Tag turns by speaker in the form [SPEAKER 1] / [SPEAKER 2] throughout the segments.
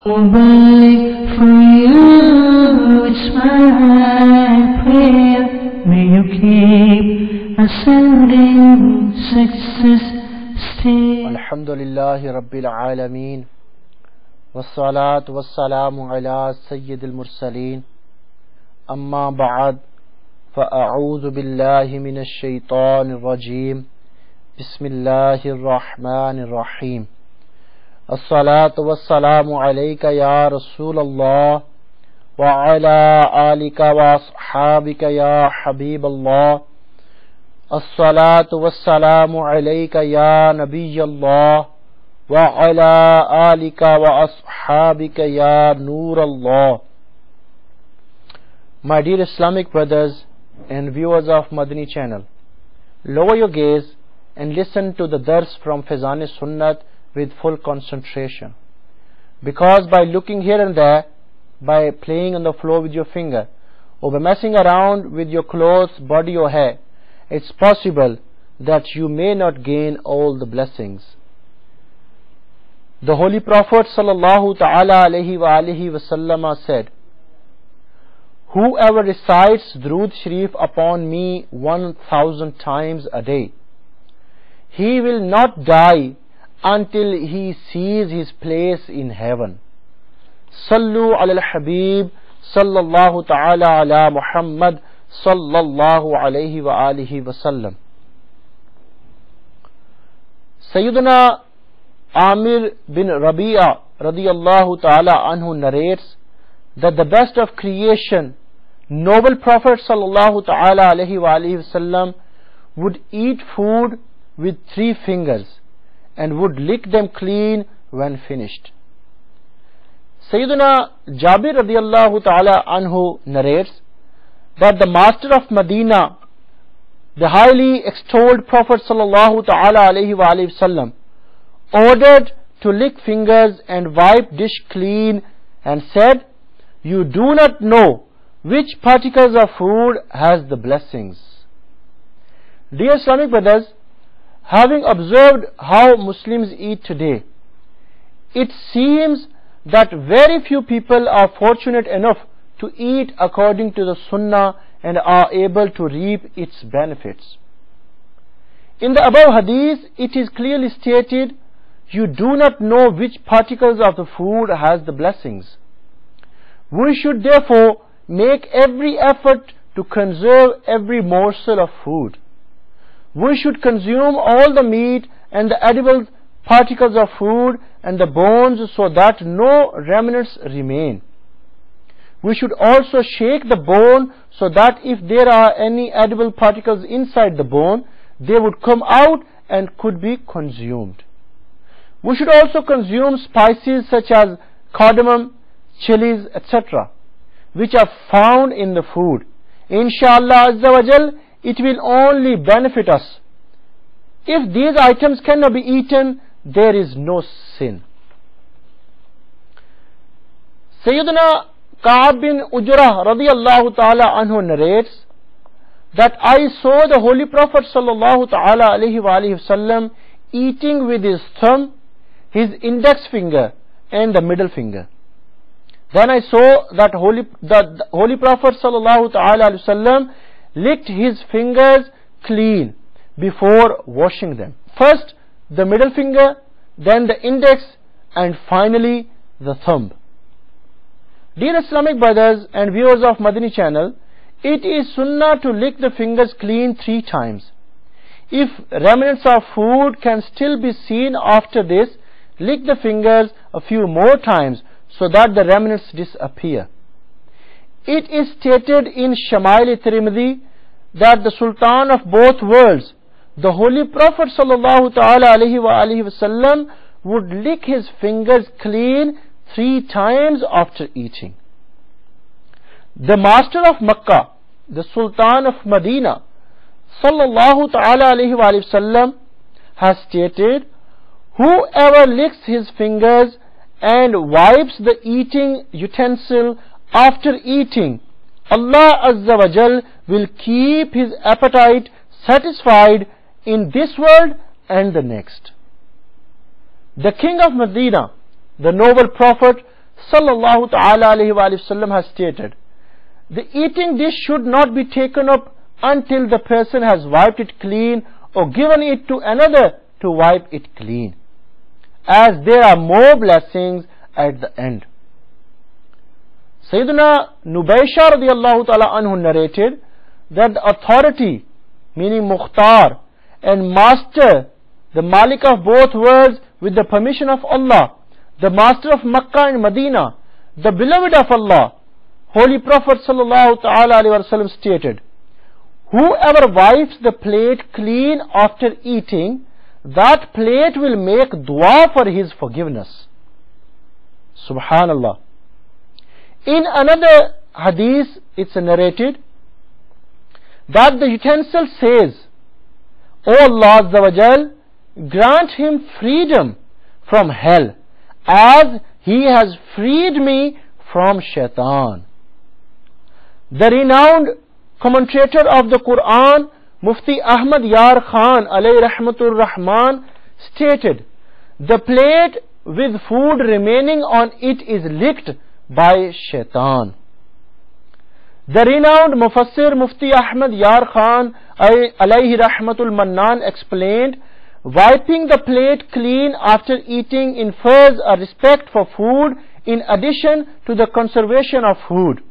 [SPEAKER 1] Baik for you, it's my prayer. May you keep ascending success still.
[SPEAKER 2] Alhamdulillahi Rabbil Alameen. Wassalatu wassalamu ala Sayyidil Mursaleen. Amma ba'ad. Fa'a'udhu billahi minash shaitanir rajim. Bismillahir rahmanir rahim. As-salatu was-salamu alayka ya Rasulallah wa ala alika wa ashabika ya Habiballah. As-salatu was-salamu alayka ya Nabiyallah wa ala alika wa ashabika ya Nurallah. My dear Islamic brothers and viewers of Madani channel, lower your gaze and listen to the dars from Faizan-e-Sunnat with full concentration, because by looking here and there, by playing on the floor with your finger, or by messing around with your clothes, body or hair, it's possible that you may not gain all the blessings. The Holy Prophet sallallahu ta'ala alayhi wa alihi wasallam said, whoever recites Durood Sharif upon me 1,000 times a day, he will not die until he sees his place in heaven. Sallu ala al-Habib sallallahu ta'ala ala Muhammad sallallahu alayhi wa alihi wa sallam. Sayyidina Amir bin Rabi'a radiyallahu ta'ala anhu narrates that the best of creation, noble Prophet sallallahu ta'ala alayhi wa alihi wa sallam, would eat food with 3 fingers and would lick them clean when finished. Sayyidina Jabir radiyallahu ta'ala anhu narrates that the master of Medina, the highly extolled Prophet sallallahu ta'ala alayhi wa sallam, ordered to lick fingers and wipe dish clean and said, you do not know which particles of food has the blessings. Dear Islamic brothers, having observed how Muslims eat today, it seems that very few people are fortunate enough to eat according to the Sunnah and are able to reap its benefits. In the above hadith, it is clearly stated, you do not know which particles of the food has the blessings. We should therefore make every effort to conserve every morsel of food. We should consume all the meat and the edible particles of food and the bones so that no remnants remain. We should also shake the bone so that if there are any edible particles inside the bone, they would come out and could be consumed. We should also consume spices such as cardamom, chilies, etc., which are found in the food. Inshallah Azza wa Jal, it will only benefit us. If these items cannot be eaten, there is no sin. Sayyidina Ka'ab bin Ujrah radiyallahu ta'ala anhu narrates that I saw the Holy Prophet sallallahu ta'ala alayhi wa sallam eating with his thumb, his index finger and the middle finger. Then I saw that the Holy Prophet sallallahu ta'ala alayhi wa sallam licked his fingers clean before washing them. First the middle finger, then the index, and finally the thumb. Dear Islamic brothers and viewers of Madani channel, it is sunnah to lick the fingers clean 3 times. If remnants of food can still be seen after this, lick the fingers a few more times so that the remnants disappear. It is stated in Shama'il-e-Tirmidhi that the Sultan of both worlds, the Holy Prophet sallallahu ta'ala alayhi wa sallam, would lick his fingers clean 3 times after eating. The Master of Makkah, the Sultan of Medina, sallallahu ta'ala alayhi wa sallam, has stated, whoever licks his fingers and wipes the eating utensil after eating, Allah Azza wa Jal will keep his appetite satisfied in this world and the next. The King of Medina, the noble Prophet sallallahu ta'ala alayhi wa sallam has stated, the eating dish should not be taken up until the person has wiped it clean or given it to another to wipe it clean, as there are more blessings at the end. Sayyidina Nubaysha radiallahu ta'ala anhu narrated that the authority, meaning Mukhtar, and master, the Malik of both worlds, with the permission of Allah, the master of Makkah and Medina, the beloved of Allah, Holy Prophet sallallahu ta'ala alayhi wa sallam stated, whoever wipes the plate clean after eating, that plate will make dua for his forgiveness. Subhanallah. In another hadith, it's narrated that the utensil says, O Allah Azza wa Jal, grant him freedom from hell, as he has freed me from shaitan. The renowned commentator of the Quran, Mufti Ahmad Yar Khan alayhi rahmatur Rahman, stated, the plate with food remaining on it is licked by shaitan. The renowned Mufassir Mufti Ahmad Yar Khan alayhi rahmatul Mannan explained, wiping the plate clean after eating infers a respect for food in addition to the conservation of food.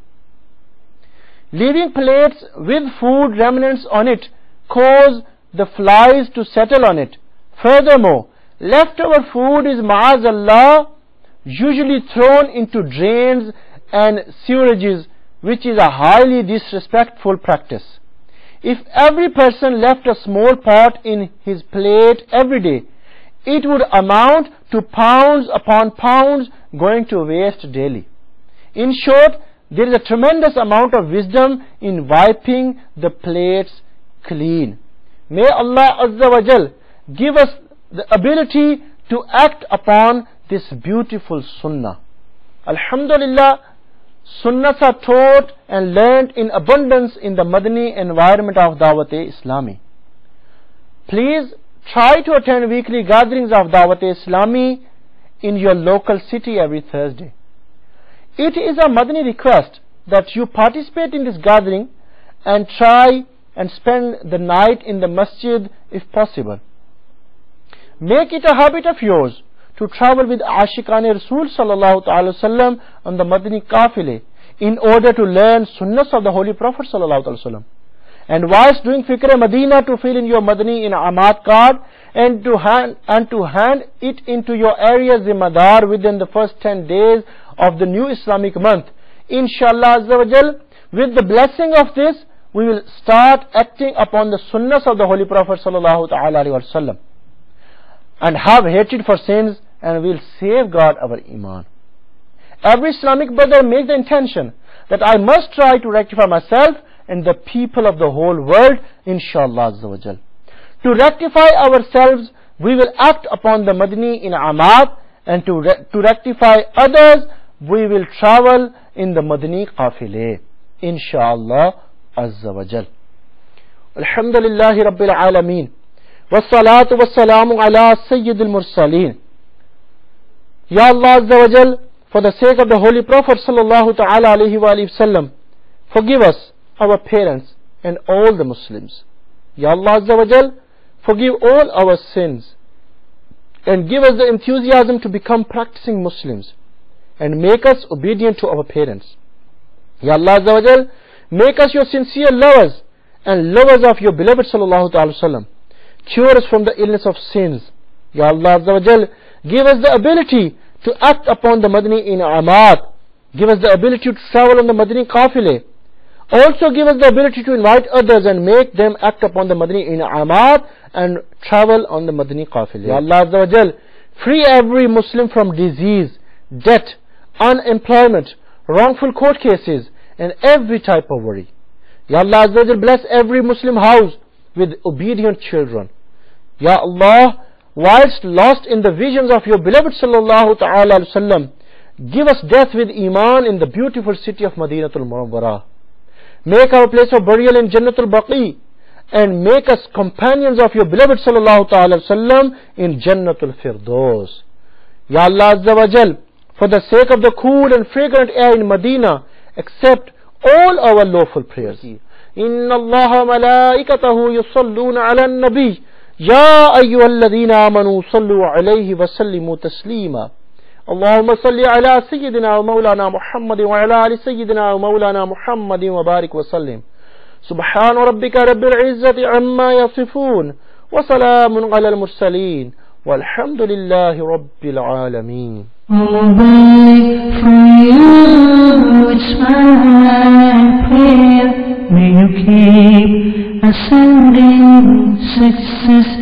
[SPEAKER 2] Leaving plates with food remnants on it cause the flies to settle on it. Furthermore, leftover food is ma'azallah usually thrown into drains and sewages, which is a highly disrespectful practice. If every person left a small pot in his plate every day, it would amount to pounds upon pounds going to waste daily. In short, there is a tremendous amount of wisdom in wiping the plates clean. May Allah Azza wa Jal give us the ability to act upon this beautiful sunnah. Alhamdulillah, sunnahs are taught and learned in abundance in the Madani environment of Dawat-e-Islami. Please try to attend weekly gatherings of Dawat-e-Islami in your local city every Thursday. It is a Madani request that you participate in this gathering and try and spend the night in the masjid if possible. Make it a habit of yours to travel with Ashiqan Rasul sallallahu ta'ala sallam on the Madani Qafile in order to learn sunnahs of the Holy Prophet sallallahu ta'ala sallam. And whilst doing Fikr Madina, to fill in your Madani in Amat card and to hand it into your area Zimadar within the first 10 days of the new Islamic month. Inshallah Azza wa Jal, with the blessing of this, we will start acting upon the sunnahs of the Holy Prophet sallallahu ta'ala alayhi wa sallam and have hatred for sins, and will safeguard our iman. Every Islamic brother make the intention that I must try to rectify myself and the people of the whole world, inshallah Azza wa Jal. To rectify ourselves, we will act upon the Madani in Amat, and to rectify others, we will travel in the Madani Qafile, inshallah Azza wa Jal. Alhamdulillahi Rabbil Alameen. Wassalatu wassalamu ala Sayyidil Mursaleen. Ya Allah Azza wa Jal, for the sake of the Holy Prophet sallallahu ta'ala alayhi wa sallam, forgive us, our parents, and all the Muslims. Ya Allah Azza wa Jal, forgive all our sins, and give us the enthusiasm to become practicing Muslims, and make us obedient to our parents. Ya Allah Azza wa Jal, make us your sincere lovers, and lovers of your beloved sallallahu ta'ala sallam. Cure us from the illness of sins. Ya Allah Azza wa Jal, give us the ability to act upon the Madani in Amat. Give us the ability to travel on the Madani Qafile. Also give us the ability to invite others and make them act upon the Madani in Amat and travel on the Madani Qafile. Ya Allah Azza wa Jal, free every Muslim from disease, debt, unemployment, wrongful court cases, and every type of worry. Ya Allah Azza wa Jal, bless every Muslim house with obedient children. Ya Allah, whilst lost in the visions of your beloved sallallahu ta'ala alayhi wa sallam, give us death with iman in the beautiful city of Madinatul Munawwarah. Make our place of burial in Jannatul Baqi, and make us companions of your beloved sallallahu ta'ala alayhi wa sallam in Jannatul Firdaus. Ya Allah Azza wa Jal, for the sake of the cool and fragrant air in Medina, accept all our lawful prayers. Inna Allah malaikatahu yusalluna ala nabi ya ayyuhalladhina amanu sallu alayhi wa sallimu taslima. Allahumma salli ala sayyidina wa maulana Muhammadin wa ala ali sayyidina wa maulana Muhammadin wa barik wa sallim. Subhana rabbika rabbil izzati amma yasifun wa salamun ala al-mursaleen walhamdulillahi rabbil alameen.
[SPEAKER 1] Mubarak for you, it's my prayer. May you keep ascending success.